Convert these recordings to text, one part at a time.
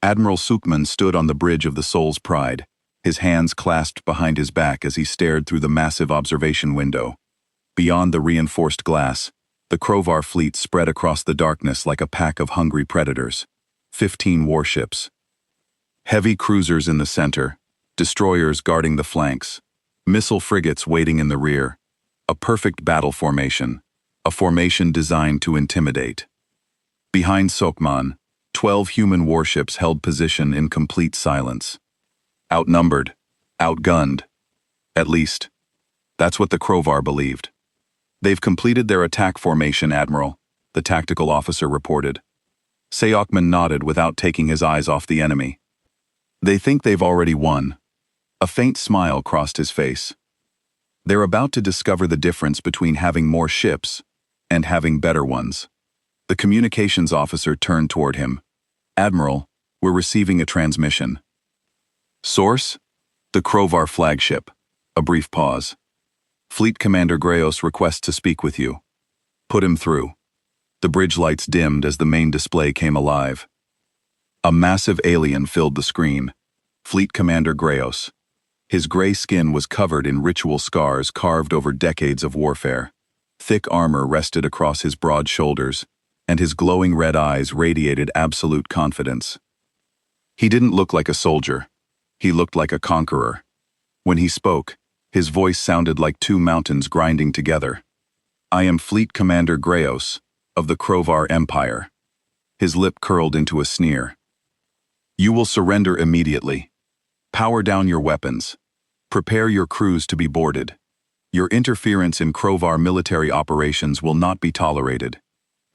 Admiral Sukman stood on the bridge of the Soul's Pride, his hands clasped behind his back as he stared through the massive observation window. Beyond the reinforced glass, the Krovar fleet spread across the darkness like a pack of hungry predators. 15 warships. Heavy cruisers in the center, destroyers guarding the flanks, missile frigates waiting in the rear. A perfect battle formation, a formation designed to intimidate. Behind Sokman, 12 human warships held position in complete silence. Outnumbered, outgunned. At least, that's what the Krovar believed. They've completed their attack formation, Admiral, the tactical officer reported. Sayokman nodded without taking his eyes off the enemy. They think they've already won. A faint smile crossed his face. They're about to discover the difference between having more ships and having better ones. The communications officer turned toward him. Admiral, we're receiving a transmission. Source? The Krovar flagship. A brief pause. Fleet Commander Greos requests to speak with you. Put him through. The bridge lights dimmed as the main display came alive. A massive alien filled the screen. Fleet Commander Greos. His gray skin was covered in ritual scars carved over decades of warfare. Thick armor rested across his broad shoulders, and his glowing red eyes radiated absolute confidence. He didn't look like a soldier. He looked like a conqueror. When he spoke, his voice sounded like two mountains grinding together. I am Fleet Commander Greos, of the Krovar Empire. His lip curled into a sneer. You will surrender immediately. Power down your weapons. Prepare your crews to be boarded. Your interference in Krovar military operations will not be tolerated.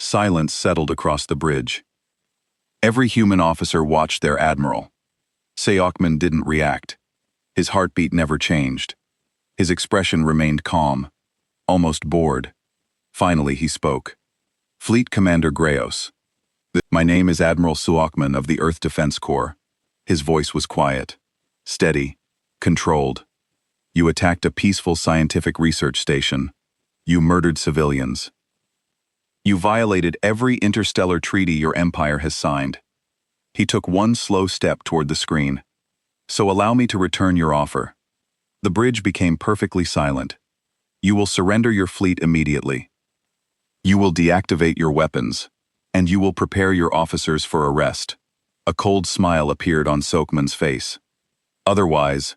Silence settled across the bridge. Every human officer watched their admiral. Sayokman didn't react. His heartbeat never changed. His expression remained calm, almost bored. Finally, he spoke. Fleet Commander Greos. My name is Admiral Suokman of the Earth Defense Corps. His voice was quiet, steady, controlled. You attacked a peaceful scientific research station. You murdered civilians. You violated every interstellar treaty your empire has signed. He took one slow step toward the screen. So allow me to return your offer. The bridge became perfectly silent. You will surrender your fleet immediately. You will deactivate your weapons, and you will prepare your officers for arrest. A cold smile appeared on Sokman's face. Otherwise,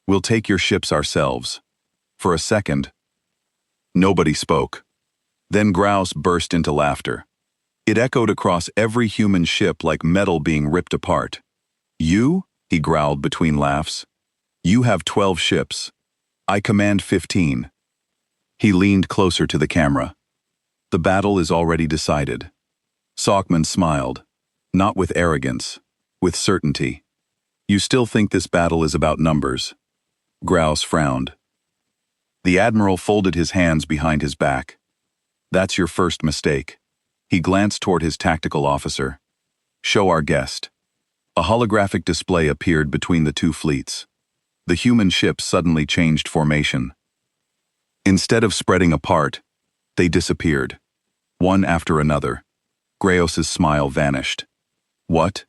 we'll take your ships ourselves. For a second, nobody spoke. Then Grouse burst into laughter. It echoed across every human ship like metal being ripped apart. You? He growled between laughs. You have 12 ships. I command 15. He leaned closer to the camera. The battle is already decided. Sokman smiled, not with arrogance, with certainty. You still think this battle is about numbers? Grouse frowned. The admiral folded his hands behind his back. That's your first mistake. He glanced toward his tactical officer. Show our guest. A holographic display appeared between the two fleets. The human ships suddenly changed formation. Instead of spreading apart, they disappeared, one after another. Greos's smile vanished. What?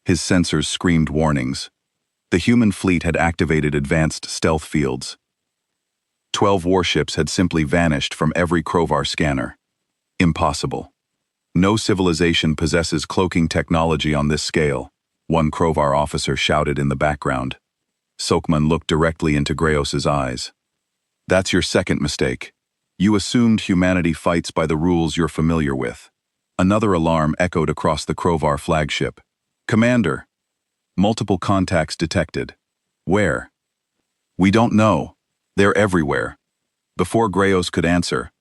His sensors screamed warnings. The human fleet had activated advanced stealth fields. 12 warships had simply vanished from every Krovar scanner. Impossible. No civilization possesses cloaking technology on this scale, one Krovar officer shouted in the background. Sokman looked directly into Greos's eyes. That's your second mistake. You assumed humanity fights by the rules you're familiar with. Another alarm echoed across the Krovar flagship. Commander! Multiple contacts detected. Where? We don't know. They're everywhere. Before Greos could answer,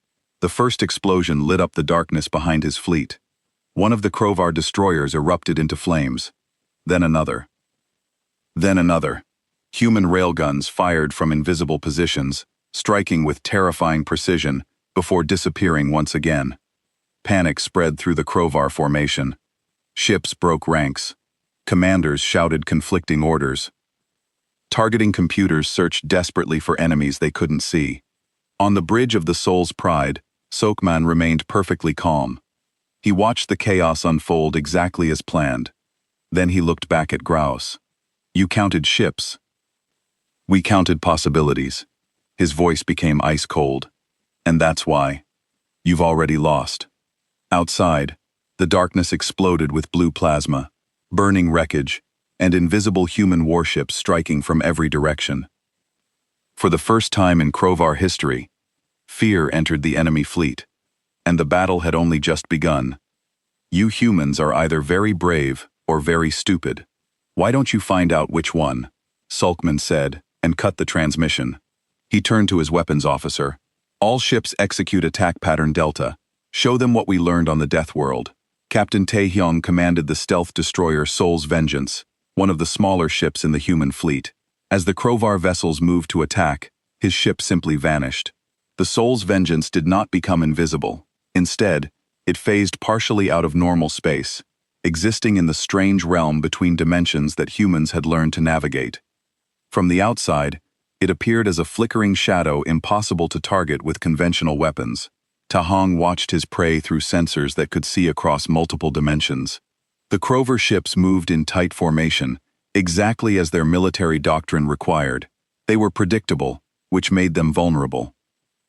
the first explosion lit up the darkness behind his fleet. One of the Krovar destroyers erupted into flames. Then another. Then another. Human railguns fired from invisible positions, striking with terrifying precision before disappearing once again. Panic spread through the Krovar formation. Ships broke ranks. Commanders shouted conflicting orders. Targeting computers searched desperately for enemies they couldn't see. On the bridge of the Soul's Pride, Sokman remained perfectly calm. He watched the chaos unfold exactly as planned. Then he looked back at Grouse. You counted ships. We counted possibilities. His voice became ice cold. And that's why. You've already lost. Outside, the darkness exploded with blue plasma, burning wreckage, and invisible human warships striking from every direction. For the first time in Crovar history, fear entered the enemy fleet, and the battle had only just begun. You humans are either very brave or very stupid. Why don't you find out which one? Sulkman said, and cut the transmission. He turned to his weapons officer. All ships execute attack pattern Delta. Show them what we learned on the Deathworld. Captain Taehyung commanded the stealth destroyer Soul's Vengeance, one of the smaller ships in the human fleet. As the Crovar vessels moved to attack, his ship simply vanished. The Soul's Vengeance did not become invisible. Instead, it phased partially out of normal space, existing in the strange realm between dimensions that humans had learned to navigate. From the outside, it appeared as a flickering shadow impossible to target with conventional weapons. Tahong watched his prey through sensors that could see across multiple dimensions. The Crovar ships moved in tight formation, exactly as their military doctrine required. They were predictable, which made them vulnerable.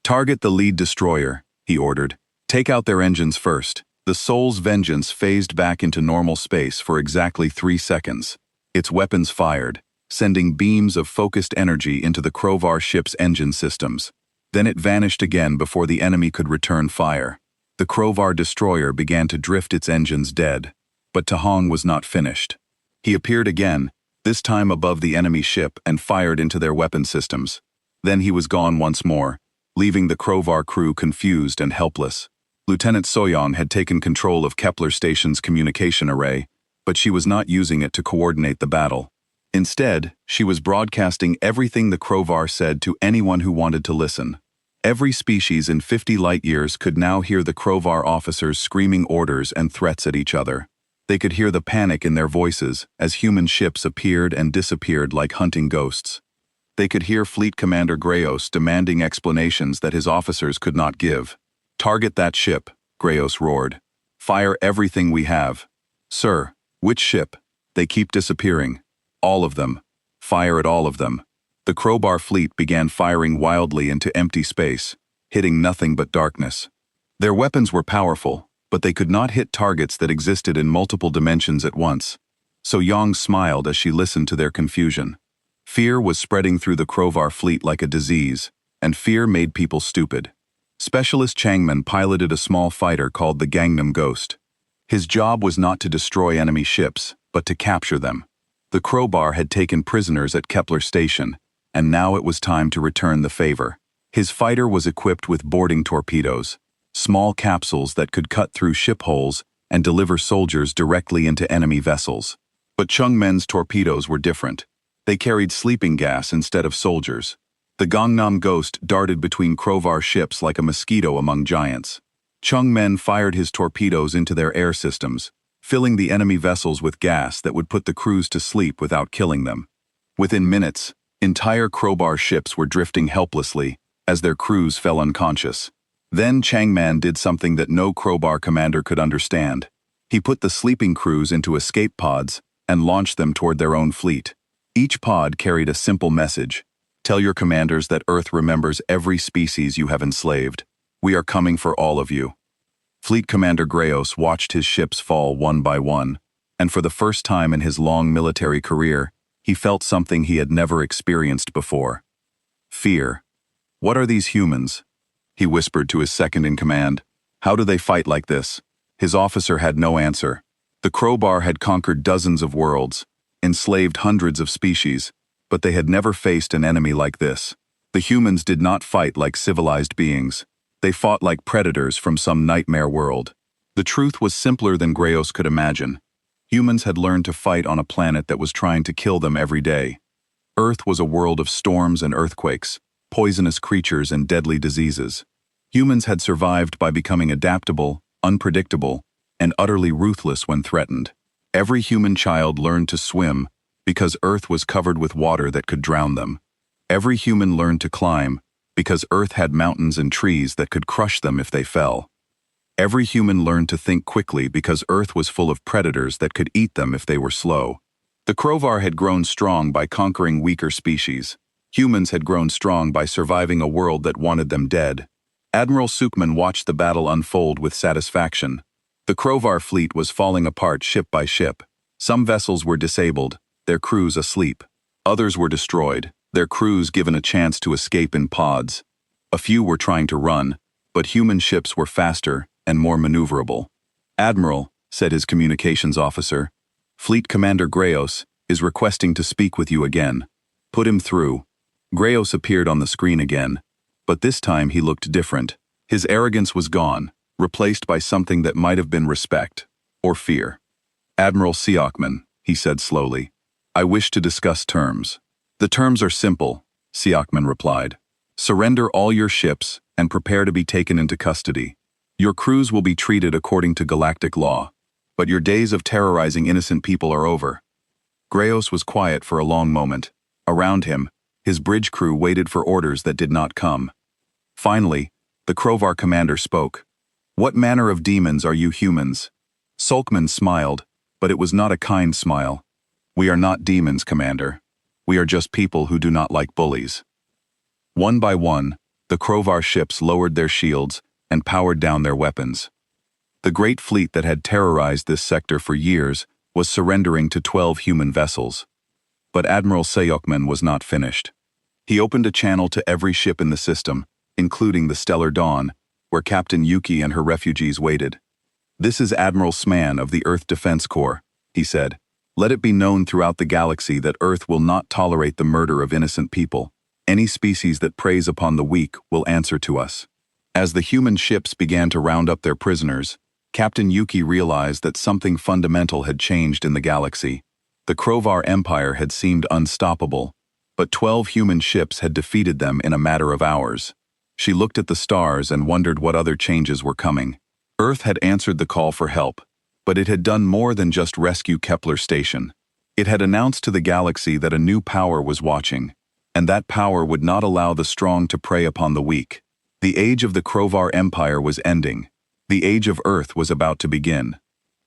Target the lead destroyer, he ordered. Take out their engines first. The Soul's Vengeance phased back into normal space for exactly 3 seconds. Its weapons fired, sending beams of focused energy into the Crovar ship's engine systems. Then it vanished again before the enemy could return fire. The Crovar destroyer began to drift its engines dead. But Tahong was not finished. He appeared again, this time above the enemy ship, and fired into their weapon systems. Then he was gone once more, leaving the Crovar crew confused and helpless. Lieutenant Soyoung had taken control of Kepler Station's communication array, but she was not using it to coordinate the battle. Instead, she was broadcasting everything the Crovar said to anyone who wanted to listen. Every species in 50 light-years could now hear the Crovar officers screaming orders and threats at each other. They could hear the panic in their voices as human ships appeared and disappeared like hunting ghosts. They could hear Fleet Commander Grayos demanding explanations that his officers could not give. Target that ship, Grayos roared. Fire everything we have. Sir, which ship? They keep disappearing. All of them. Fire at all of them. The Crovar fleet began firing wildly into empty space, hitting nothing but darkness. Their weapons were powerful, but they could not hit targets that existed in multiple dimensions at once. Soyoung smiled as she listened to their confusion. Fear was spreading through the Crovar fleet like a disease, and fear made people stupid. Specialist Changman piloted a small fighter called the Gangnam Ghost. His job was not to destroy enemy ships, but to capture them. The Crovar had taken prisoners at Kepler Station, and now it was time to return the favor. His fighter was equipped with boarding torpedoes, small capsules that could cut through ship holes and deliver soldiers directly into enemy vessels. But Chungmen's torpedoes were different. They carried sleeping gas instead of soldiers. The Gangnam Ghost darted between Crovar ships like a mosquito among giants. Chungmen fired his torpedoes into their air systems, filling the enemy vessels with gas that would put the crews to sleep without killing them. Within minutes, entire Crovar ships were drifting helplessly as their crews fell unconscious. Then Changman did something that no Crovar commander could understand. He put the sleeping crews into escape pods and launched them toward their own fleet. Each pod carried a simple message. Tell your commanders that Earth remembers every species you have enslaved. We are coming for all of you. Fleet Commander Grayos watched his ships fall one by one, and for the first time in his long military career, he felt something he had never experienced before. Fear. What are these humans? He whispered to his second-in-command. How do they fight like this? His officer had no answer. The Crovar had conquered dozens of worlds, enslaved hundreds of species, but they had never faced an enemy like this. The humans did not fight like civilized beings. They fought like predators from some nightmare world. The truth was simpler than Grayos could imagine. Humans had learned to fight on a planet that was trying to kill them every day. Earth was a world of storms and earthquakes, poisonous creatures and deadly diseases. Humans had survived by becoming adaptable, unpredictable, and utterly ruthless when threatened. Every human child learned to swim because Earth was covered with water that could drown them. Every human learned to climb because Earth had mountains and trees that could crush them if they fell. Every human learned to think quickly because Earth was full of predators that could eat them if they were slow. The Krovar had grown strong by conquering weaker species. Humans had grown strong by surviving a world that wanted them dead. Admiral Sukman watched the battle unfold with satisfaction. The Krovar fleet was falling apart ship by ship. Some vessels were disabled, their crews asleep. Others were destroyed, their crews given a chance to escape in pods. A few were trying to run, but human ships were faster and more maneuverable. "Admiral," said his communications officer, "Fleet Commander Greos is requesting to speak with you again. Put him through." Greos appeared on the screen again, but this time he looked different. His arrogance was gone, replaced by something that might have been respect or fear. "Admiral Siakman," he said slowly, "I wish to discuss terms." "The terms are simple," Siakman replied. "Surrender all your ships and prepare to be taken into custody. Your crews will be treated according to galactic law, but your days of terrorizing innocent people are over." Greos was quiet for a long moment. Around him, his bridge crew waited for orders that did not come. Finally, the Krovar commander spoke. "What manner of demons are you humans?" Sulkman smiled, but it was not a kind smile. "We are not demons, Commander. We are just people who do not like bullies." One by one, the Krovar ships lowered their shields and powered down their weapons. The great fleet that had terrorized this sector for years was surrendering to 12 human vessels. But Admiral Sayokman was not finished. He opened a channel to every ship in the system, including the Stellar Dawn, where Captain Yuki and her refugees waited. "This is Admiral Sman of the Earth Defense Corps," he said. "Let it be known throughout the galaxy that Earth will not tolerate the murder of innocent people. Any species that preys upon the weak will answer to us." As the human ships began to round up their prisoners, Captain Yuki realized that something fundamental had changed in the galaxy. The Krovar Empire had seemed unstoppable, but 12 human ships had defeated them in a matter of hours. She looked at the stars and wondered what other changes were coming. Earth had answered the call for help, but it had done more than just rescue Kepler Station. It had announced to the galaxy that a new power was watching, and that power would not allow the strong to prey upon the weak. The age of the Krovar Empire was ending. The age of Earth was about to begin.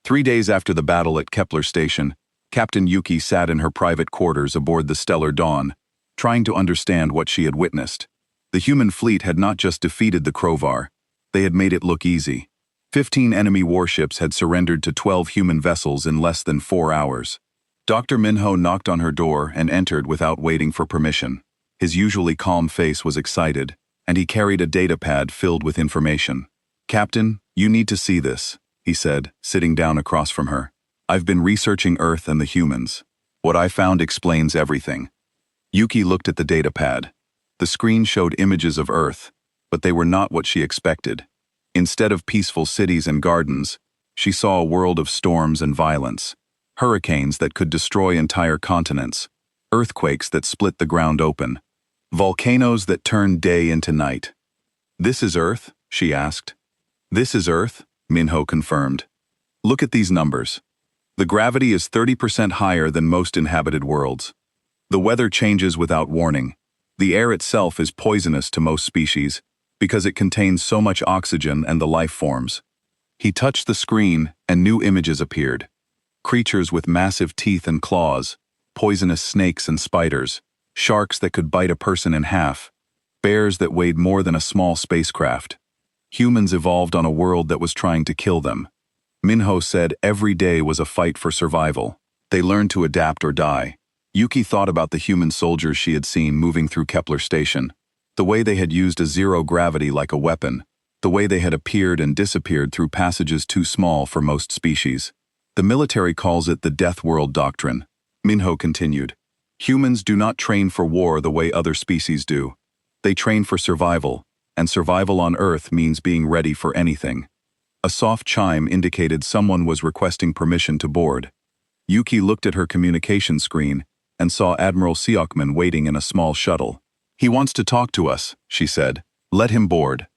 3 days after the battle at Kepler Station, Captain Yuki sat in her private quarters aboard the Stellar Dawn, trying to understand what she had witnessed. The human fleet had not just defeated the Krovar, they had made it look easy. 15 enemy warships had surrendered to 12 human vessels in less than 4 hours. Dr. Minho knocked on her door and entered without waiting for permission. His usually calm face was excited, and he carried a datapad filled with information. "Captain, you need to see this," he said, sitting down across from her. "I've been researching Earth and the humans. What I found explains everything." Yuki looked at the datapad. The screen showed images of Earth, but they were not what she expected. Instead of peaceful cities and gardens, she saw a world of storms and violence. Hurricanes that could destroy entire continents. Earthquakes that split the ground open. Volcanoes that turned day into night. "This is Earth?" she asked. "This is Earth," Minho confirmed. "Look at these numbers. The gravity is 30% higher than most inhabited worlds. The weather changes without warning. The air itself is poisonous to most species because it contains so much oxygen and the life forms." He touched the screen and new images appeared. Creatures with massive teeth and claws, poisonous snakes and spiders, sharks that could bite a person in half, bears that weighed more than a small spacecraft. Humans evolved on a world that was trying to kill them. Minho said every day was a fight for survival. They learned to adapt or die. Yuki thought about the human soldiers she had seen moving through Kepler Station, the way they had used a zero gravity like a weapon, the way they had appeared and disappeared through passages too small for most species. "The military calls it the Deathworld doctrine," Minho continued. "Humans do not train for war the way other species do. They train for survival, and survival on Earth means being ready for anything." A soft chime indicated someone was requesting permission to board. Yuki looked at her communication screen and saw Admiral Siokman waiting in a small shuttle. "He wants to talk to us," she said. "Let him board."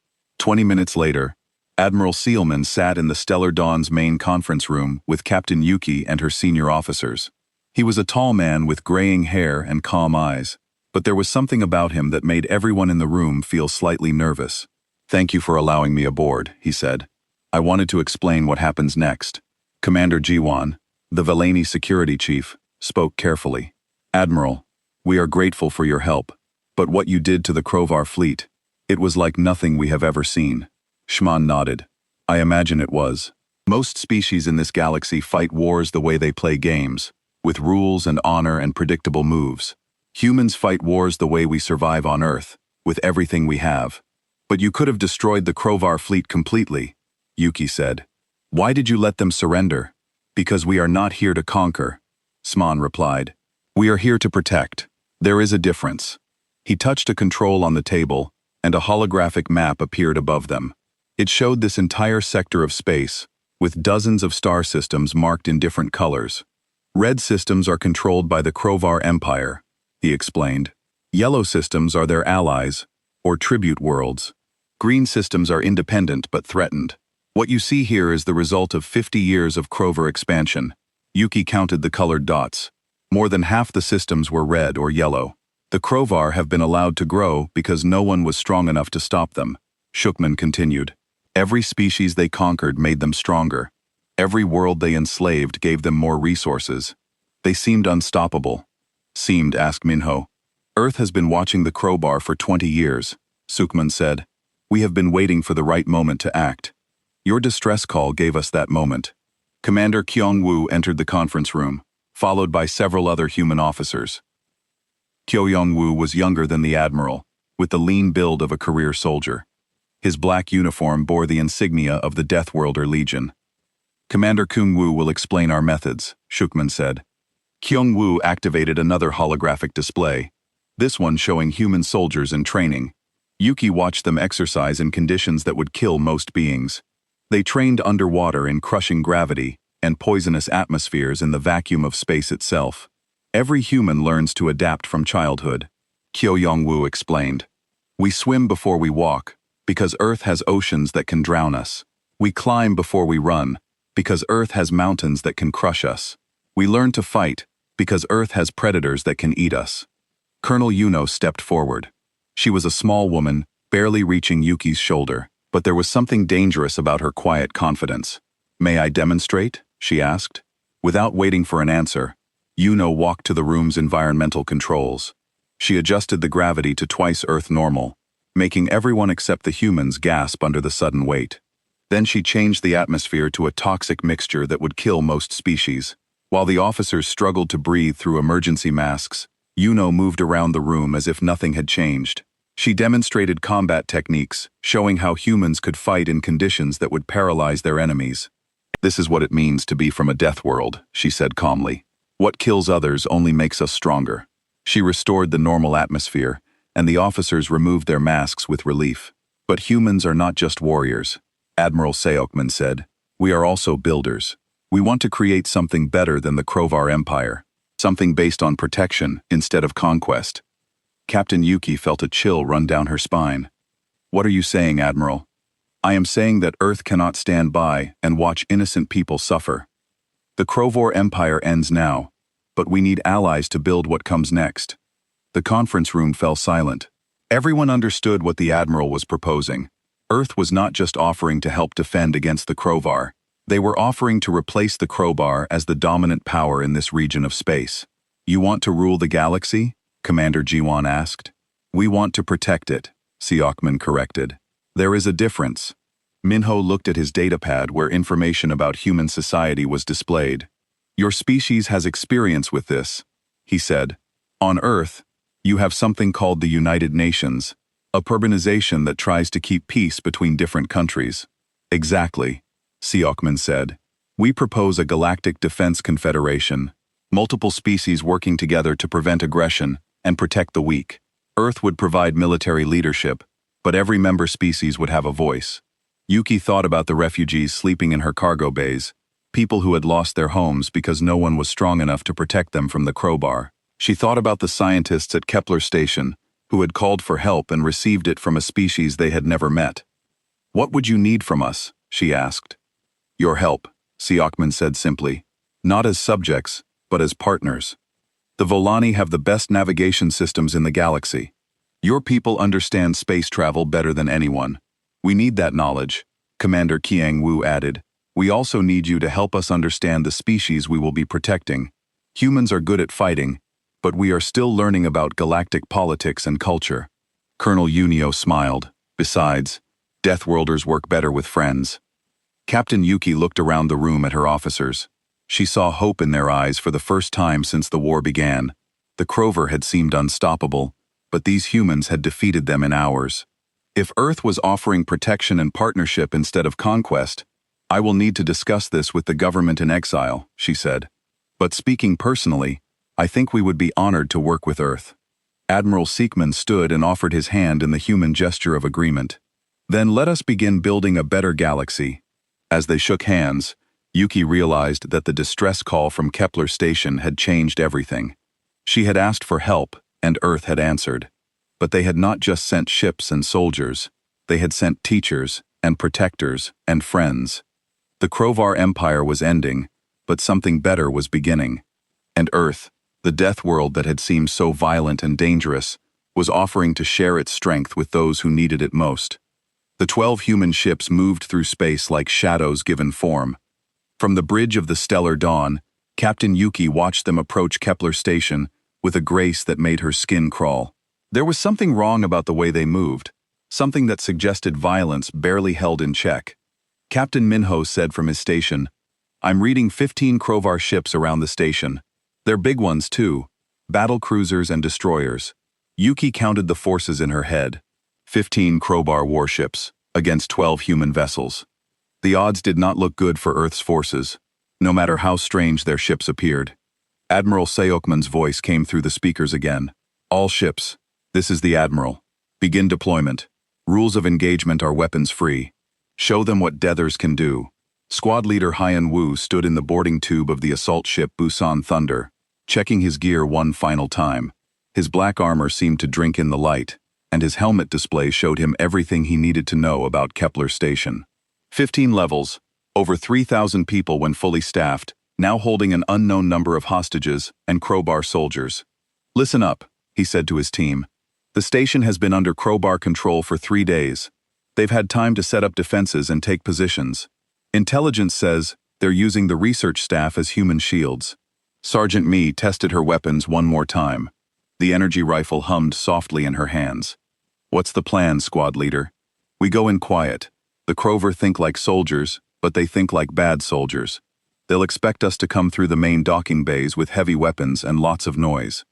20 minutes later, Admiral Sealman sat in the Stellar Dawn's main conference room with Captain Yuki and her senior officers. He was a tall man with graying hair and calm eyes, but there was something about him that made everyone in the room feel slightly nervous. "Thank you for allowing me aboard," he said. I wanted to explain what happens next. Commander Jiwan, the Valani security chief, spoke carefully. Admiral, we are grateful for your help, but what you did to the Krovar fleet, it was like nothing we have ever seen. Shman nodded. I imagine it was. Most species in this galaxy fight wars the way they play games, with rules and honor and predictable moves. Humans fight wars the way we survive on Earth, with everything we have. But you could have destroyed the Krovar fleet completely, Yuki said. Why did you let them surrender? Because we are not here to conquer, Sman replied. We are here to protect. There is a difference. He touched a control on the table, and a holographic map appeared above them. It showed this entire sector of space, with dozens of star systems marked in different colors. Red systems are controlled by the Krovar Empire, he explained. Yellow systems are their allies, or tribute worlds. Green systems are independent but threatened. What you see here is the result of 50 years of Krovar expansion. Yuki counted the colored dots. More than half the systems were red or yellow. The Krovar have been allowed to grow because no one was strong enough to stop them, Shukman continued. Every species they conquered made them stronger. Every world they enslaved gave them more resources. They seemed unstoppable. Seemed, asked Minho. Earth has been watching the Krovar for 20 years, Sukman said. We have been waiting for the right moment to act. Your distress call gave us that moment. Commander Kyung-woo entered the conference room, followed by several other human officers. Kyung-woo was younger than the admiral, with the lean build of a career soldier. His black uniform bore the insignia of the Deathworlder Legion. Commander Kyung-woo will explain our methods, Shukman said. Kyung-woo activated another holographic display, this one showing human soldiers in training. Yuki watched them exercise in conditions that would kill most beings. They trained underwater in crushing gravity and poisonous atmospheres in the vacuum of space itself. Every human learns to adapt from childhood, Kyung-woo explained. We swim before we walk, because Earth has oceans that can drown us. We climb before we run, because Earth has mountains that can crush us. We learn to fight, because Earth has predators that can eat us. Colonel Yuno stepped forward. She was a small woman, barely reaching Yuki's shoulder, but there was something dangerous about her quiet confidence. May I demonstrate? She asked. Without waiting for an answer, Yuno walked to the room's environmental controls. She adjusted the gravity to twice Earth normal, making everyone except the humans gasp under the sudden weight. Then she changed the atmosphere to a toxic mixture that would kill most species. While the officers struggled to breathe through emergency masks, Yuno moved around the room as if nothing had changed. She demonstrated combat techniques, showing how humans could fight in conditions that would paralyze their enemies. This is what it means to be from a death world, she said calmly. What kills others only makes us stronger. She restored the normal atmosphere, and the officers removed their masks with relief. But humans are not just warriors, Admiral Seokman said. We are also builders. We want to create something better than the Krovar Empire, something based on protection instead of conquest. Captain Yuki felt a chill run down her spine. What are you saying, Admiral? I am saying that Earth cannot stand by and watch innocent people suffer. The Krovar Empire ends now, but we need allies to build what comes next. The conference room fell silent. Everyone understood what the Admiral was proposing. Earth was not just offering to help defend against the Krovar. They were offering to replace the Krovar as the dominant power in this region of space. You want to rule the galaxy? Commander Jiwan asked. We want to protect it, Seokman corrected. There is a difference. Minho looked at his datapad where information about human society was displayed. Your species has experience with this, he said. On Earth, you have something called the United Nations, a urbanization that tries to keep peace between different countries. Exactly, Seokman said. We propose a galactic defense confederation, multiple species working together to prevent aggression and protect the weak. Earth would provide military leadership, but every member species would have a voice. Yuki thought about the refugees sleeping in her cargo bays, people who had lost their homes because no one was strong enough to protect them from the Krovar. She thought about the scientists at Kepler Station, who had called for help and received it from a species they had never met. What would you need from us? She asked. Your help, Seokman said simply. Not as subjects, but as partners. The Volani have the best navigation systems in the galaxy. Your people understand space travel better than anyone. We need that knowledge. Commander Qiang Wu added. We also need you to help us understand the species we will be protecting. Humans are good at fighting, but we are still learning about galactic politics and culture. Colonel Yunio smiled. Besides, Deathworlders work better with friends. Captain Yuki looked around the room at her officers. She saw hope in their eyes for the first time since the war began. The Crover had seemed unstoppable, but these humans had defeated them in hours. If Earth was offering protection and partnership instead of conquest, I will need to discuss this with the government in exile, she said. But speaking personally, I think we would be honored to work with Earth. Admiral Seekman stood and offered his hand in the human gesture of agreement. Then let us begin building a better galaxy. As they shook hands, Yuki realized that the distress call from Kepler Station had changed everything. She had asked for help, and Earth had answered. But they had not just sent ships and soldiers, they had sent teachers, and protectors, and friends. The Crovar Empire was ending, but something better was beginning. And Earth, the death world that had seemed so violent and dangerous, was offering to share its strength with those who needed it most. The 12 human ships moved through space like shadows given form. From the bridge of the stellar dawn, Captain Yuki watched them approach Kepler Station with a grace that made her skin crawl. There was something wrong about the way they moved, something that suggested violence barely held in check. Captain Minho said from his station, I'm reading 15 Crovar ships around the station. They're big ones too, battle cruisers and destroyers. Yuki counted the forces in her head. 15 Crovar warships, against 12 human vessels. The odds did not look good for Earth's forces, no matter how strange their ships appeared. Admiral Seokman's voice came through the speakers again. All ships, this is the Admiral. Begin deployment. Rules of engagement are weapons-free. Show them what Deathers can do. Squad leader Hyan Wu stood in the boarding tube of the assault ship Busan Thunder, checking his gear one final time. His black armor seemed to drink in the light, and his helmet display showed him everything he needed to know about Kepler Station. 15 levels, over 3,000 people when fully staffed, now holding an unknown number of hostages and Crovar soldiers. Listen up, he said to his team. The station has been under Crovar control for 3 days. They've had time to set up defenses and take positions. Intelligence says they're using the research staff as human shields. Sergeant Mi tested her weapons one more time. The energy rifle hummed softly in her hands. What's the plan, squad leader? We go in quiet. The Crover think like soldiers, but they think like bad soldiers. They'll expect us to come through the main docking bays with heavy weapons and lots of noise.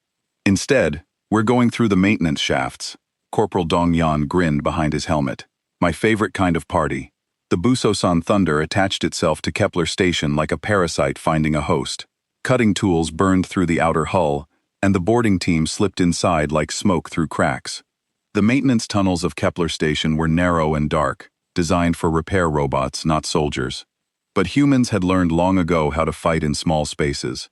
Instead, we're going through the maintenance shafts. Corporal Dongyan grinned behind his helmet. My favorite kind of party. The Busan Thunder attached itself to Kepler Station like a parasite finding a host. Cutting tools burned through the outer hull, and the boarding team slipped inside like smoke through cracks. The maintenance tunnels of Kepler Station were narrow and dark, designed for repair robots, not soldiers. But humans had learned long ago how to fight in small spaces.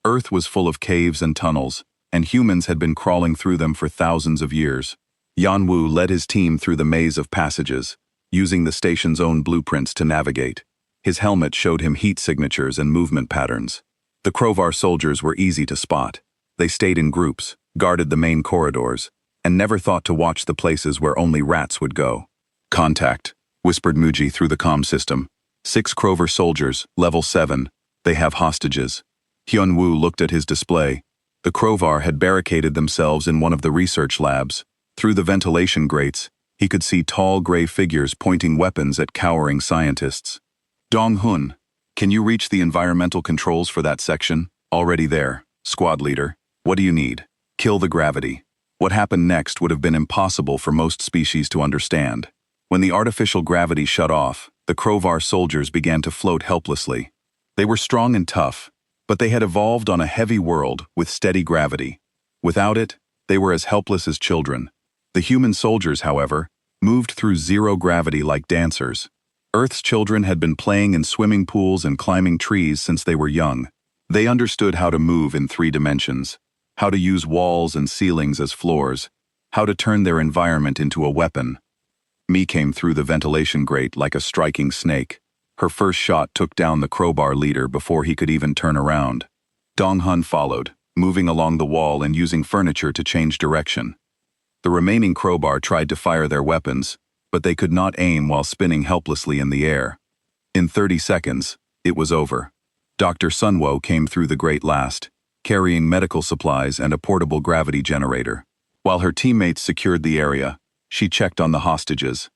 Earth was full of caves and tunnels, and humans had been crawling through them for thousands of years. Yan Wu led his team through the maze of passages, using the station's own blueprints to navigate. His helmet showed him heat signatures and movement patterns. The Crovar soldiers were easy to spot. They stayed in groups, guarded the main corridors, and never thought to watch the places where only rats would go. Contact, whispered Muji through the comm system. 6 Crover soldiers, level 7. They have hostages. Hyun Woo looked at his display. The Crovar had barricaded themselves in one of the research labs. Through the ventilation grates, he could see tall gray figures pointing weapons at cowering scientists. Dong Hun, can you reach the environmental controls for that section? Already there. Squad leader, what do you need? Kill the gravity. What happened next would have been impossible for most species to understand. When the artificial gravity shut off, the Crovar soldiers began to float helplessly. They were strong and tough, but they had evolved on a heavy world with steady gravity. Without it, they were as helpless as children. The human soldiers, however, moved through zero gravity like dancers. Earth's children had been playing in swimming pools and climbing trees since they were young. They understood how to move in 3 dimensions, how to use walls and ceilings as floors, how to turn their environment into a weapon. Mi came through the ventilation grate like a striking snake. Her first shot took down the Crovar leader before he could even turn around. Dong Hun followed, moving along the wall and using furniture to change direction. The remaining Crovar tried to fire their weapons, but they could not aim while spinning helplessly in the air. In 30 seconds, it was over. Dr. Sunwo came through the grate last, carrying medical supplies and a portable gravity generator. While her teammates secured the area, she checked on the hostages.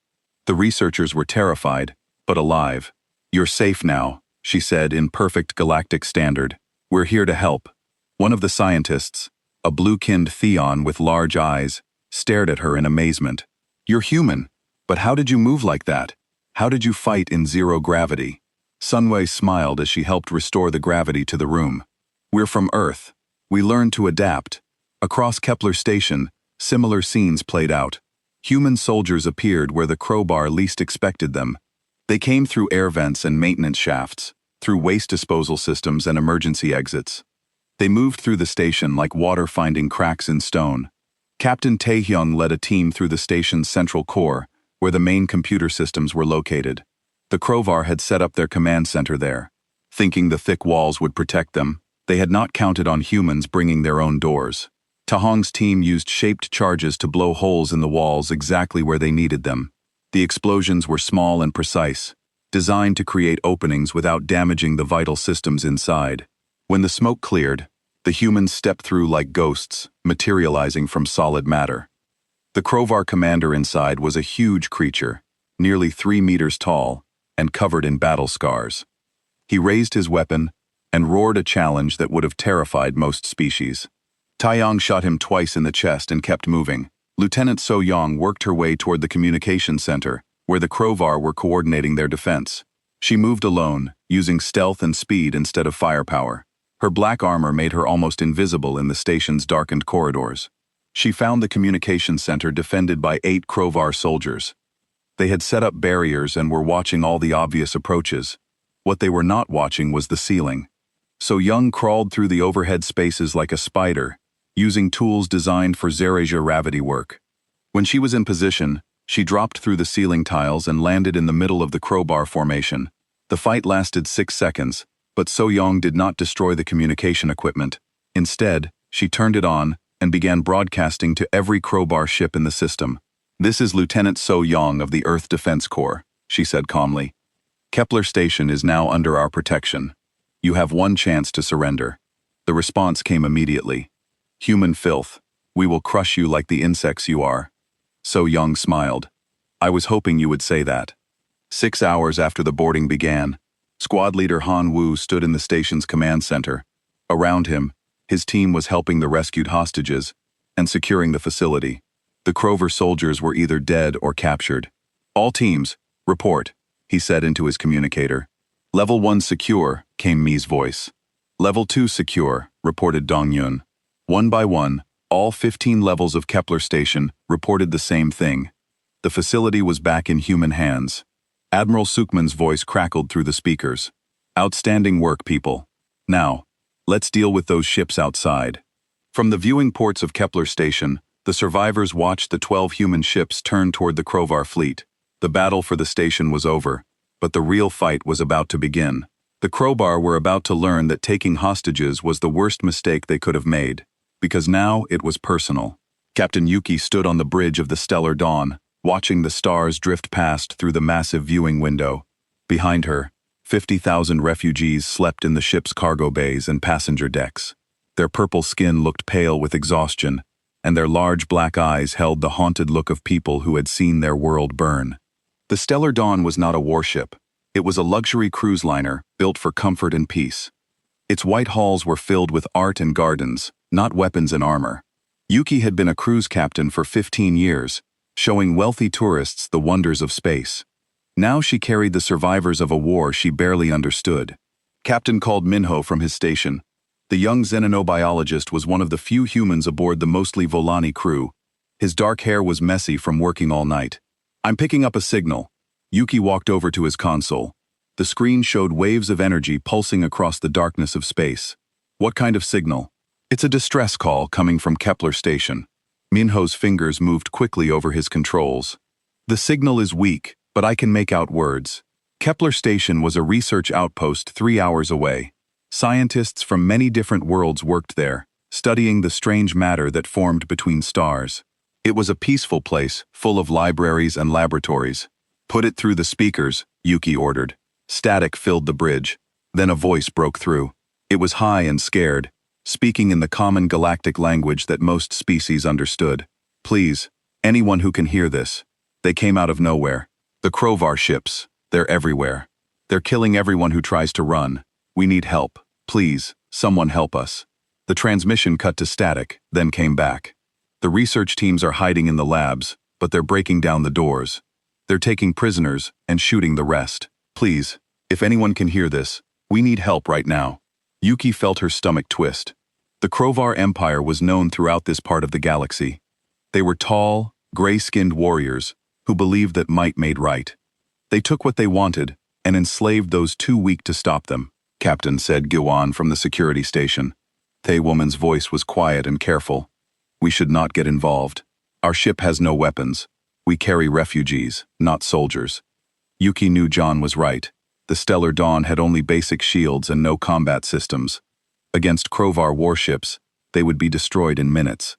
The researchers were terrified, but alive. "You're safe now," she said in perfect galactic standard. "We're here to help." One of the scientists, a blue-kinned Theon with large eyes, stared at her in amazement. "You're human, but how did you move like that? How did you fight in zero gravity?" Sunway smiled as she helped restore the gravity to the room. "We're from Earth. We learned to adapt." Across Kepler Station, similar scenes played out. Human soldiers appeared where the crowbar least expected them. They came through air vents and maintenance shafts, through waste disposal systems and emergency exits. They moved through the station like water finding cracks in stone. Captain Taehyung led a team through the station's central core, where the main computer systems were located. The Crovar had set up their command center there. Thinking the thick walls would protect them, they had not counted on humans bringing their own doors. Tahong's team used shaped charges to blow holes in the walls exactly where they needed them. The explosions were small and precise, designed to create openings without damaging the vital systems inside. When the smoke cleared, the humans stepped through like ghosts, materializing from solid matter. The Crovar commander inside was a huge creature, nearly 3 meters tall, and covered in battle scars. He raised his weapon and roared a challenge that would have terrified most species. Taeyong shot him twice in the chest and kept moving. Lieutenant So Yong worked her way toward the communication center, where the Crovar were coordinating their defense. She moved alone, using stealth and speed instead of firepower. Her black armor made her almost invisible in the station's darkened corridors. She found the communication center defended by 8 Crovar soldiers. They had set up barriers and were watching all the obvious approaches. What they were not watching was the ceiling. So Young crawled through the overhead spaces like a spider, using tools designed for Zeraja gravity work. When she was in position, she dropped through the ceiling tiles and landed in the middle of the crowbar formation. The fight lasted 6 seconds, but So Young did not destroy the communication equipment. Instead, she turned it on and began broadcasting to every crowbar ship in the system. "This is Lieutenant So Young of the Earth Defense Corps," she said calmly. "Kepler Station is now under our protection. You have one chance to surrender." The response came immediately. "Human filth. We will crush you like the insects you are." So Young smiled. "I was hoping you would say that." 6 hours after the boarding began, squad leader Han Wu stood in the station's command center. Around him, his team was helping the rescued hostages and securing the facility. The Crover soldiers were either dead or captured. "All teams, report," he said into his communicator. "Level 1 secure," came Mi's voice. "Level 2 secure," reported Dong Yun. One by one, all 15 levels of Kepler Station reported the same thing. The facility was back in human hands. Admiral Sukman's voice crackled through the speakers. "Outstanding work, people. Now, let's deal with those ships outside." From the viewing ports of Kepler Station, the survivors watched the 12 human ships turn toward the Crovar fleet. The battle for the station was over, but the real fight was about to begin. The Crowbar were about to learn that taking hostages was the worst mistake they could have made, because now it was personal. Captain Yuki stood on the bridge of the Stellar Dawn, watching the stars drift past through the massive viewing window. Behind her, 50,000 refugees slept in the ship's cargo bays and passenger decks. Their purple skin looked pale with exhaustion, and their large black eyes held the haunted look of people who had seen their world burn. The Stellar Dawn was not a warship. It was a luxury cruise liner built for comfort and peace. Its white halls were filled with art and gardens, not weapons and armor. Yuki had been a cruise captain for 15 years, showing wealthy tourists the wonders of space. Now she carried the survivors of a war she barely understood. Captain called Minho from his station. The young xenobiologist was one of the few humans aboard the mostly Volani crew. His dark hair was messy from working all night. "I'm picking up a signal." Yuki walked over to his console. The screen showed waves of energy pulsing across the darkness of space. "What kind of signal?" "It's a distress call coming from Kepler Station." Minho's fingers moved quickly over his controls. "The signal is weak, but I can make out words." Kepler Station was a research outpost 3 hours away. Scientists from many different worlds worked there, studying the strange matter that formed between stars. It was a peaceful place, full of libraries and laboratories. Put it through the speakers, Yuki ordered. Static filled the bridge. Then a voice broke through. It was high and scared, speaking in the common galactic language that most species understood. Please, anyone who can hear this. They came out of nowhere. The Crovar ships, they're everywhere. They're killing everyone who tries to run. We need help. Please, someone help us. The transmission cut to static, then came back. The research teams are hiding in the labs, but they're breaking down the doors. They're taking prisoners and shooting the rest. Please, if anyone can hear this, we need help right now. Yuki felt her stomach twist. The Crovar Empire was known throughout this part of the galaxy. They were tall, gray-skinned warriors who believed that might made right. They took what they wanted and enslaved those too weak to stop them, Captain said Giwan from the security station. The woman's voice was quiet and careful. We should not get involved. Our ship has no weapons. We carry refugees, not soldiers. Yuki knew John was right. The Stellar Dawn had only basic shields and no combat systems. Against Crovar warships, they would be destroyed in minutes.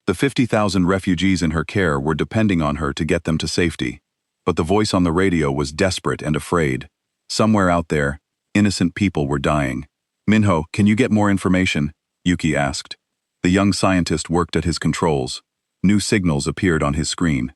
The 50,000 refugees in her care were depending on her to get them to safety. But the voice on the radio was desperate and afraid. Somewhere out there, innocent people were dying. Minho, can you get more information? Yuki asked. The young scientist worked at his controls. New signals appeared on his screen.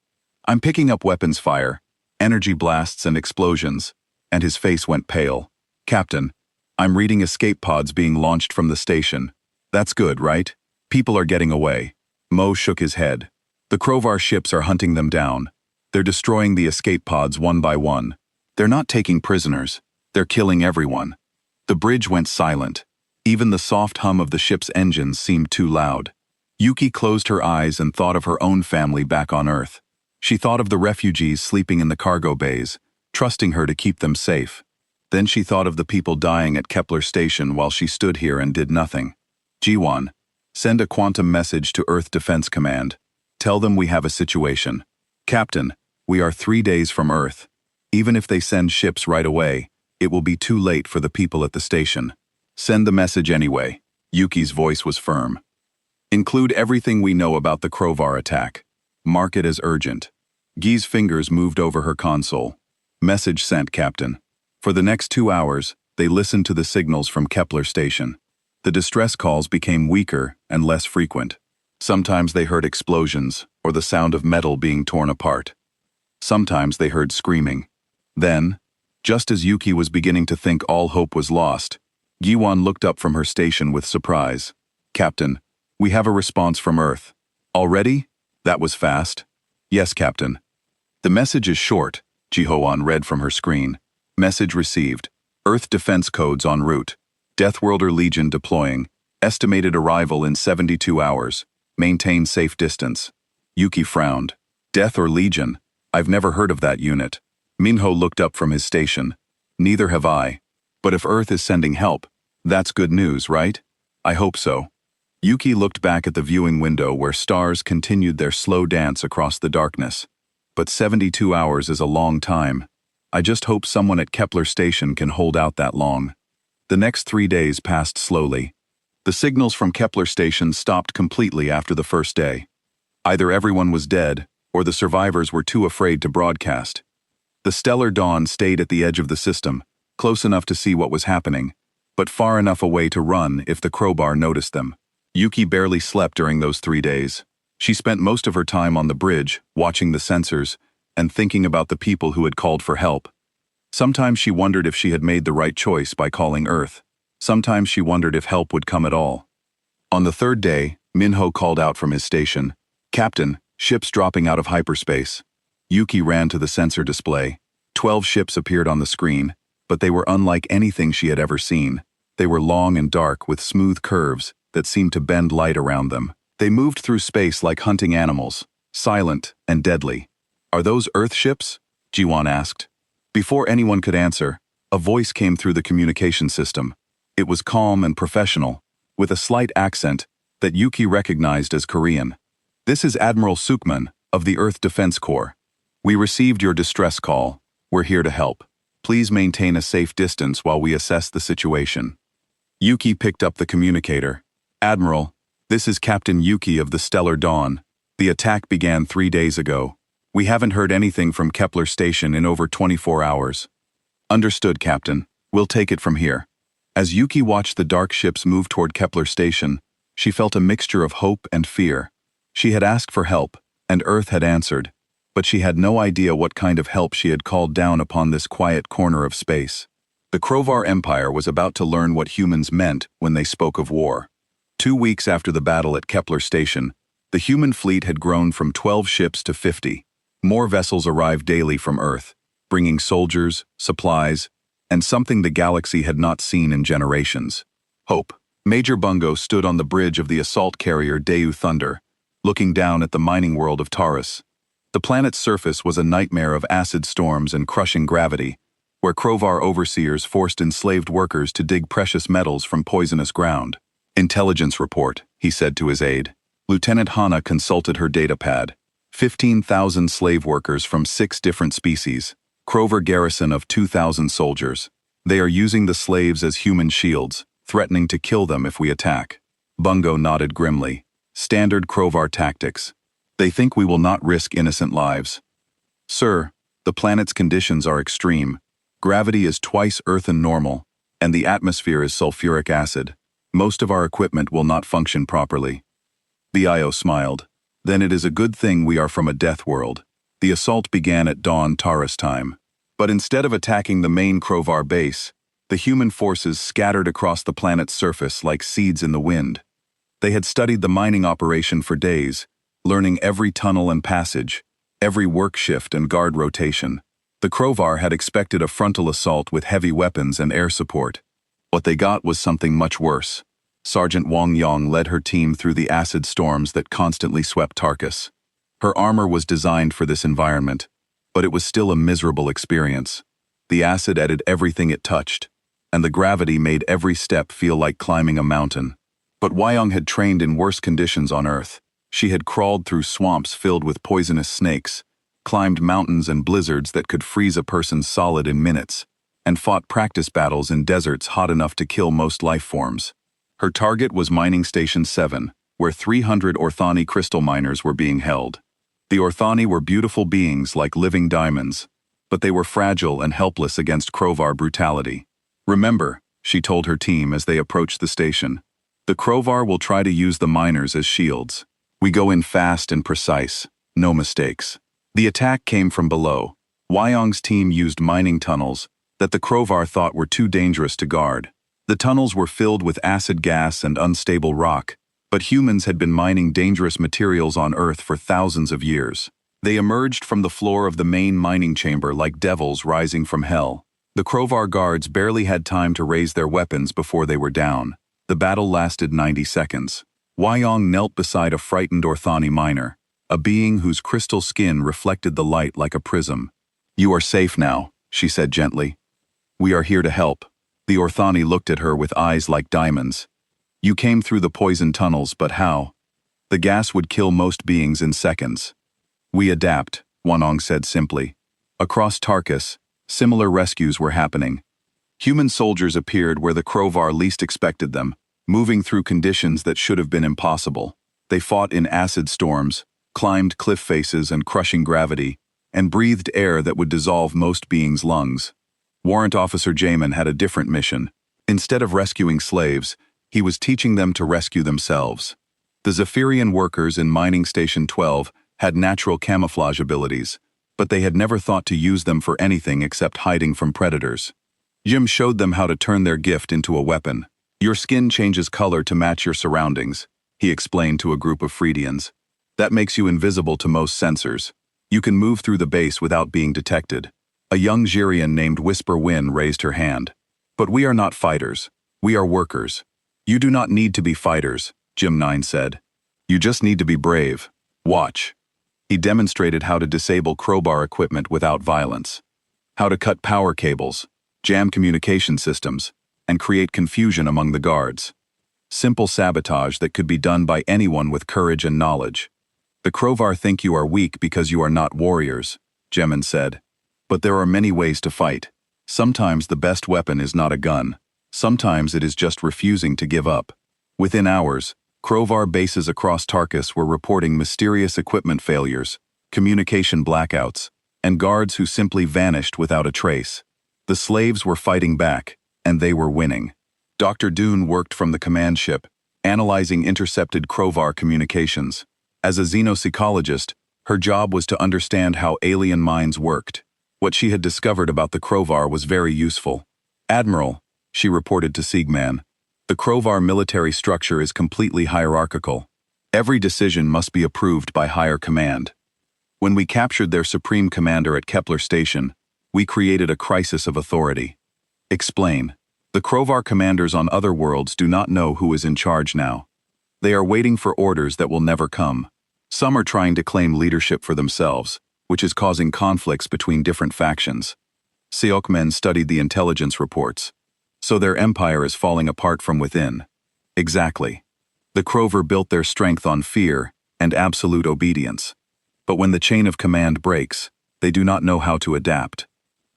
I'm picking up weapons fire, energy blasts and explosions, and his face went pale. Captain, I'm reading escape pods being launched from the station. That's good, right? People are getting away. Mo shook his head. The Crovar ships are hunting them down. They're destroying the escape pods one by one. They're not taking prisoners. They're killing everyone. The bridge went silent. Even the soft hum of the ship's engines seemed too loud. Yuki closed her eyes and thought of her own family back on Earth. She thought of the refugees sleeping in the cargo bays, trusting her to keep them safe. Then she thought of the people dying at Kepler Station while she stood here and did nothing. G1, send a quantum message to Earth Defense Command. Tell them we have a situation. Captain, we are 3 days from Earth. Even if they send ships right away, it will be too late for the people at the station. Send the message anyway. Yuki's voice was firm. Include everything we know about the Crovar attack. Mark it as urgent. Guy's fingers moved over her console. Message sent, Captain. For the next 2 hours, they listened to the signals from Kepler Station. The distress calls became weaker and less frequent. Sometimes they heard explosions or the sound of metal being torn apart. Sometimes they heard screaming. Then, just as Yuki was beginning to think all hope was lost, Giwan looked up from her station with surprise. Captain, we have a response from Earth. Already? That was fast. Yes, Captain. The message is short, Jihoan read from her screen. Message received. Earth defense codes en route. Deathworlder Legion deploying. Estimated arrival in 72 hours. Maintain safe distance. Yuki frowned. Death or Legion? I've never heard of that unit. Minho looked up from his station. Neither have I. But if Earth is sending help, that's good news, right? I hope so. Yuki looked back at the viewing window where stars continued their slow dance across the darkness. But 72 hours is a long time. I just hope someone at Kepler Station can hold out that long. The next 3 days passed slowly. The signals from Kepler Station stopped completely after the first day. Either everyone was dead, or the survivors were too afraid to broadcast. The Stellar Dawn stayed at the edge of the system, close enough to see what was happening, but far enough away to run if the Crovar noticed them. Yuki barely slept during those 3 days. She spent most of her time on the bridge, watching the sensors, and thinking about the people who had called for help. Sometimes she wondered if she had made the right choice by calling Earth. Sometimes she wondered if help would come at all. On the 3rd day, Minho called out from his station. Captain, ships dropping out of hyperspace. Yuki ran to the sensor display. 12 ships appeared on the screen, but they were unlike anything she had ever seen. They were long and dark with smooth curves that seemed to bend light around them. They moved through space like hunting animals, silent and deadly. Are those Earth ships? Jiwan asked. Before anyone could answer, a voice came through the communication system. It was calm and professional, with a slight accent that Yuki recognized as Korean. This is Admiral Sukman of the Earth Defense Corps. We received your distress call. We're here to help. Please maintain a safe distance while we assess the situation. Yuki picked up the communicator. Admiral, this is Captain Yuki of the Stellar Dawn. The attack began 3 days ago. We haven't heard anything from Kepler Station in over 24 hours. Understood, Captain. We'll take it from here. As Yuki watched the dark ships move toward Kepler Station, she felt a mixture of hope and fear. She had asked for help, and Earth had answered, but she had no idea what kind of help she had called down upon this quiet corner of space. The Krovar Empire was about to learn what humans meant when they spoke of war. 2 weeks after the battle at Kepler Station, the human fleet had grown from 12 ships to 50. More vessels arrived daily from Earth, bringing soldiers, supplies, and something the galaxy had not seen in generations. Hope. Major Bungo stood on the bridge of the assault carrier Daewoo Thunder, looking down at the mining world of Taurus. The planet's surface was a nightmare of acid storms and crushing gravity, where Krovar overseers forced enslaved workers to dig precious metals from poisonous ground. Intelligence report, he said to his aide. Lieutenant Hana consulted her datapad. 15,000 slave workers from 6 different species. Krovar garrison of 2,000 soldiers. They are using the slaves as human shields, threatening to kill them if we attack. Bungo nodded grimly. Standard Krovar tactics. They think we will not risk innocent lives. Sir, the planet's conditions are extreme. Gravity is twice Earthen normal, and the atmosphere is sulfuric acid. Most of our equipment will not function properly. The Io smiled. Then it is a good thing we are from a death world. The assault began at dawn Taurus time. But instead of attacking the main Krovar base, the human forces scattered across the planet's surface like seeds in the wind. They had studied the mining operation for days, learning every tunnel and passage, every work shift and guard rotation. The Krovar had expected a frontal assault with heavy weapons and air support. What they got was something much worse. Sergeant Wang Yong led her team through the acid storms that constantly swept Tarkus. Her armor was designed for this environment, but it was still a miserable experience. The acid added everything it touched, and the gravity made every step feel like climbing a mountain. But Wyong had trained in worse conditions on Earth. She had crawled through swamps filled with poisonous snakes, climbed mountains and blizzards that could freeze a person solid in minutes, and fought practice battles in deserts hot enough to kill most life forms. Her target was Mining Station 7, where 300 Orthani crystal miners were being held. The Orthani were beautiful beings like living diamonds, but they were fragile and helpless against Krovar brutality. Remember, she told her team as they approached the station, the Krovar will try to use the miners as shields. We go in fast and precise, no mistakes. The attack came from below. Wyong's team used mining tunnels that the Krovar thought were too dangerous to guard. The tunnels were filled with acid gas and unstable rock, but humans had been mining dangerous materials on Earth for thousands of years. They emerged from the floor of the main mining chamber like devils rising from hell. The Krovar guards barely had time to raise their weapons before they were down. The battle lasted 90 seconds. Wyong knelt beside a frightened Orthani miner, a being whose crystal skin reflected the light like a prism. You are safe now, she said gently. We are here to help. The Orthani looked at her with eyes like diamonds. You came through the poison tunnels, but how? The gas would kill most beings in seconds. We adapt, Wanong said simply. Across Tarkus, similar rescues were happening. Human soldiers appeared where the Krovar least expected them, moving through conditions that should have been impossible. They fought in acid storms, climbed cliff faces and crushing gravity, and breathed air that would dissolve most beings' lungs. Warrant Officer Jamin had a different mission. Instead of rescuing slaves, he was teaching them to rescue themselves. The Zephyrian workers in Mining Station 12 had natural camouflage abilities, but they had never thought to use them for anything except hiding from predators. Jim showed them how to turn their gift into a weapon. Your skin changes color to match your surroundings, he explained to a group of Freudians. That makes you invisible to most sensors. You can move through the base without being detected. A young Jirian named Whisper Win raised her hand. But we are not fighters. We are workers. You do not need to be fighters, Jim 9 said. You just need to be brave. Watch. He demonstrated how to disable crowbar equipment without violence, how to cut power cables, jam communication systems, and create confusion among the guards. Simple sabotage that could be done by anyone with courage and knowledge. The Krovar think you are weak because you are not warriors, Jemin said. But there are many ways to fight. Sometimes the best weapon is not a gun. Sometimes it is just refusing to give up. Within hours, Krovar bases across Tarkus were reporting mysterious equipment failures, communication blackouts, and guards who simply vanished without a trace. The slaves were fighting back, and they were winning. Dr. Dune worked from the command ship, analyzing intercepted Krovar communications. As a xenopsychologist, her job was to understand how alien minds worked. What she had discovered about the Krovar was very useful. "Admiral," she reported to Siegman, "the Krovar military structure is completely hierarchical. Every decision must be approved by higher command. When we captured their supreme commander at Kepler Station, we created a crisis of authority." "Explain." "The Krovar commanders on other worlds do not know who is in charge now. They are waiting for orders that will never come. Some are trying to claim leadership for themselves, which is causing conflicts between different factions. Siokmen studied the intelligence reports. So their empire is falling apart from within." "Exactly. The Krovar built their strength on fear and absolute obedience. But when the chain of command breaks, they do not know how to adapt.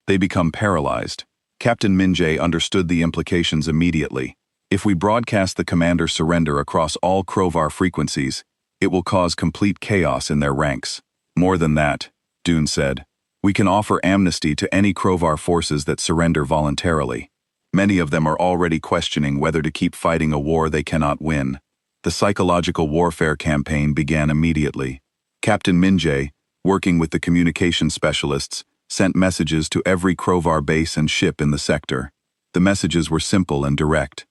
They become paralyzed." Captain Minjay understood the implications immediately. "If we broadcast the commander's surrender across all Krovar frequencies, it will cause complete chaos in their ranks. More than that," Dune said, "we can offer amnesty to any Krovar forces that surrender voluntarily. Many of them are already questioning whether to keep fighting a war they cannot win." The psychological warfare campaign began immediately. Captain Minjay, working with the communication specialists, sent messages to every Krovar base and ship in the sector. The messages were simple and direct.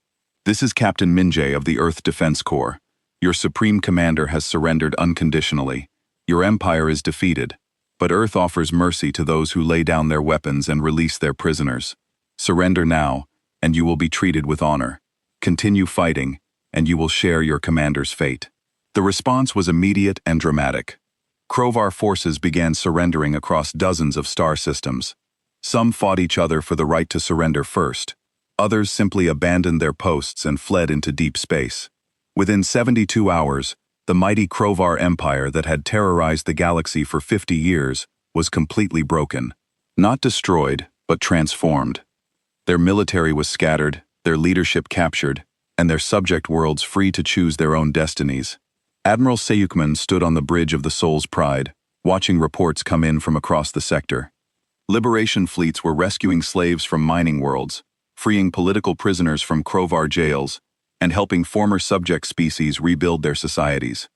"This is Captain Minjay of the Earth Defense Corps. Your supreme commander has surrendered unconditionally. Your empire is defeated, but Earth offers mercy to those who lay down their weapons and release their prisoners. Surrender now, and you will be treated with honor. Continue fighting, and you will share your commander's fate." The response was immediate and dramatic. Krovar forces began surrendering across dozens of star systems. Some fought each other for the right to surrender first. Others simply abandoned their posts and fled into deep space. Within 72 hours, the mighty Krovar Empire that had terrorized the galaxy for 50 years was completely broken. Not destroyed, but transformed. Their military was scattered, their leadership captured, and their subject worlds free to choose their own destinies. Admiral Sayukman stood on the bridge of the Soul's Pride, watching reports come in from across the sector. Liberation fleets were rescuing slaves from mining worlds, freeing political prisoners from Krovar jails, and helping former subject species rebuild their societies.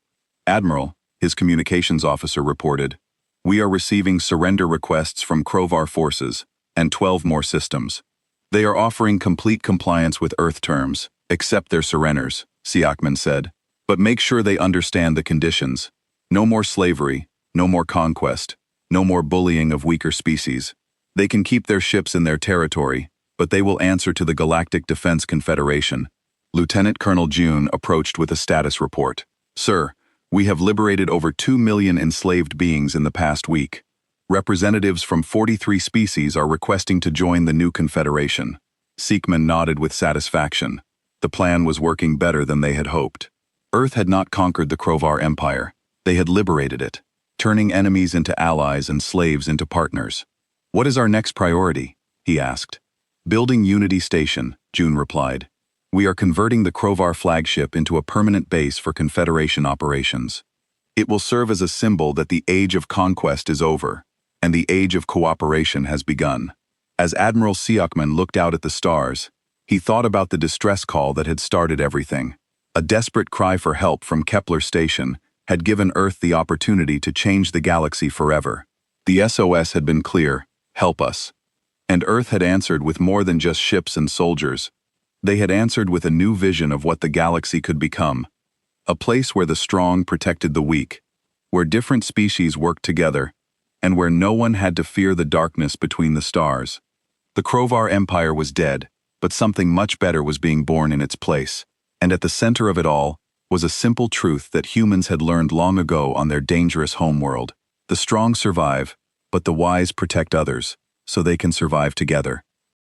"Admiral," his communications officer reported, "we are receiving surrender requests from Krovar forces, and 12 more systems. They are offering complete compliance with Earth terms, accept their surrenders," Siakman said. "But make sure they understand the conditions. No more slavery, no more conquest, no more bullying of weaker species. They can keep their ships in their territory, but they will answer to the Galactic Defense Confederation." Lieutenant Colonel June approached with a status report. "Sir, we have liberated over 2 million enslaved beings in the past week. Representatives from 43 species are requesting to join the new confederation." Siekman nodded with satisfaction. The plan was working better than they had hoped. Earth had not conquered the Krovar Empire. They had liberated it, turning enemies into allies and slaves into partners. "What is our next priority?" he asked. "Building Unity Station," June replied. "We are converting the Krovar flagship into a permanent base for Confederation operations. It will serve as a symbol that the age of conquest is over, and the age of cooperation has begun." As Admiral Siakman looked out at the stars, he thought about the distress call that had started everything. A desperate cry for help from Kepler Station had given Earth the opportunity to change the galaxy forever. The SOS had been clear, "Help us." And Earth had answered with more than just ships and soldiers. They had answered with a new vision of what the galaxy could become. A place where the strong protected the weak, where different species worked together, and where no one had to fear the darkness between the stars. The Krovar Empire was dead, but something much better was being born in its place. And at the center of it all was a simple truth that humans had learned long ago on their dangerous homeworld. The strong survive, but the wise protect others, so they can survive together.